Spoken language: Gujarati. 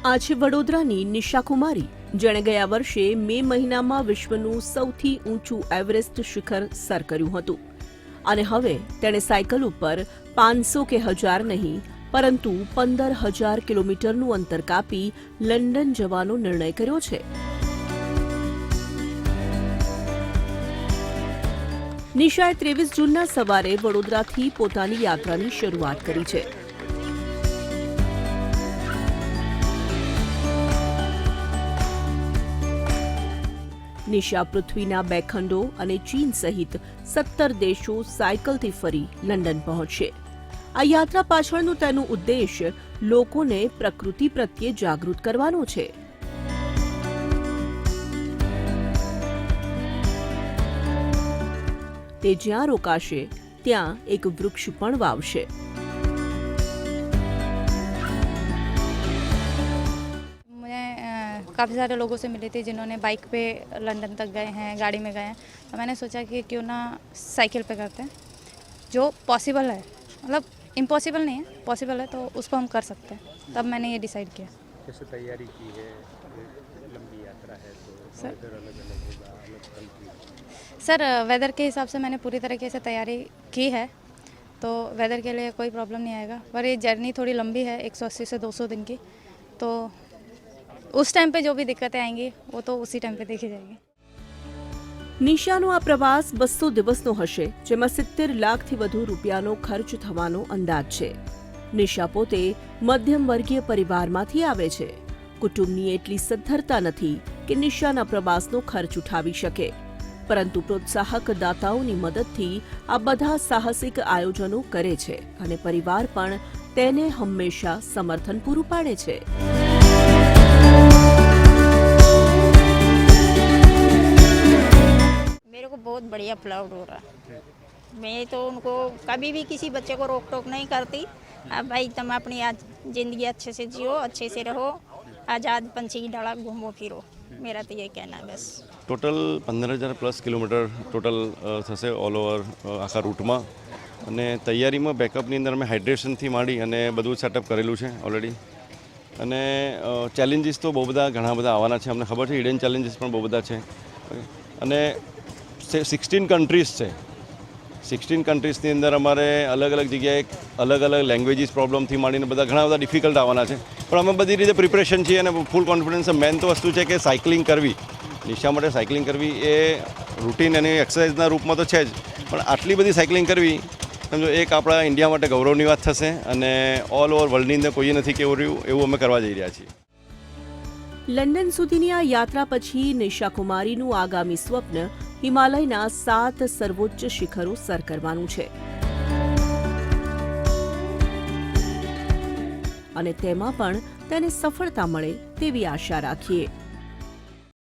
આ છે વડોદરાની નિશા કુમારી, જેણે ગયા વર્ષે મે મહિનામાં વિશ્વનું સૌથી ઊંચું એવરેસ્ટ શિખર સર કર્યું હતું અને હવે તેણે સાયકલ ઉપર 500 કે 1000 નહીં પરંતુ 15,000 કિલોમીટરનું અંતર કાપી લંડન જવાનો નિર્ણય કર્યો છે. નિશાએ 23 જૂનના સવારે વડોદરાથી પોતાની યાત્રાની શરૂઆત કરી છે. નિશા પૃથ્વીના 2 ખંડો અને ચીન સહિત 17 દેશો સાયકલથી ફરી લંડન પહોંચશે. આ યાત્રા પાછળનું તેનું ઉદ્દેશ્ય લોકોને પ્રકૃતિ પ્રત્યે જાગૃત કરવાનો છે. તે જ્યાં રોકાશે ત્યાં એક વૃક્ષ પણ વાવશે. काफ़ी सारे लोगों से मिले थे जिन्होंने बाइक पे लंदन तक गए हैं, गाड़ी में गए हैं. तो मैंने सोचा कि क्यों ना साइकिल पे करते हैं जो पॉसिबल है. मतलब इम्पॉसिबल नहीं है, पॉसिबल है तो उसको हम कर सकते हैं. तब मैंने ये डिसाइड किया. कैसे तैयारी की है? लंबी यात्रा है तो वेदर अलग-अलग होगा, अलग कल की. सर वेदर के हिसाब से मैंने पूरी तरीके से तैयारी की है तो वेदर के लिए कोई प्रॉब्लम नहीं आएगा. पर ये जर्नी थोड़ी लंबी है, 180 से 200 दिन की. तो उस टाइम पे जो भी दिक्कतें आएंगी वो तो उसी टाइम पे देखी जाएगी. નિશાનો આ પ્રવાસ 200 દિવસનો હશે, જેમાં 70 લાખથી વધુ રૂપિયાનો ખર્ચ થવાનો અંદાજ છે. નિશા પોતે મધ્યમ વર્ગીય પરિવારમાંથી આવે છે. કુટુંબની એટલી સદ્ધરતા નથી કે નિશાના પ્રવાસનો ખર્ચ ઉઠાવી શકે, પરંતુ પ્રોત્સાહક દાતાઓની મદદથી આ બધા સાહસિક આયોજનો કરે છે અને પરિવાર પણ તેને હંમેશા સમર્થન પૂરું પાડે છે. मेरे को बहुत बढ़िया प्राउड हो रहा है. मैं तो उनको कभी भी किसी बच्चे को रोक टोक नहीं करती. अब भाई तुम अपनी आज ज़िंदगी अच्छे से जियो, अच्छे से रहो, आज़ाद पंछी की डाला घूमो फिरो. मेरा तो ये कहना है बस. टोटल 15,000+ કિલોમીટર ટોટલ થશે ઓલ ઓવર આખા રૂટમાં. અને તૈયારીમાં બેકઅપની અંદર અમે હાઇડ્રેશનથી માંડી અને બધું સેટઅપ કરેલું છે ઓલરેડી. અને ચેલેન્જીસ તો બહુ બધા ઘણા બધા આવવાના છે, અમને ખબર છે. હિડન ચેલેન્જીસ પણ બહુ બધા છે. અને 16 કન્ટ્રીઝ છે. 16 કન્ટ્રીઝની અંદર અમારે અલગ અલગ જગ્યાએ અલગ અલગ લેંગ્વેજીસ પ્રોબ્લેમથી માંડીને બધા ઘણા બધા ડિફિકલ્ટ આવવાના છે. પણ અમે બધી રીતે પ્રિપરેશન છીએ અને ફૂલ કોન્ફિડન્સ. મેન તો વસ્તુ છે કે સાયકલિંગ કરવી, નિશા માટે સાયકલિંગ કરવી એ રૂટીન અને એક્સરસાઇઝના રૂપમાં તો છે જ, પણ આટલી બધી સાયકલિંગ કરવી સમજો એક આપણા ઇન્ડિયા માટે ગૌરવની વાત થશે. અને ઓલ ઓવર વર્લ્ડની અંદર કોઈએ નથી કેવું રહ્યું એવું અમે કરવા જઈ રહ્યા છીએ. લંડન સુધીની આ યાત્રા પછી નિશા કુમારીનું આગામી સ્વપ્ન હિમાલયના 7 સર્વોચ્ચ શિખરો સર કરવાનું છે અને તેમાં પણ તેને સફળતા મળે તેવી આશા રાખીએ.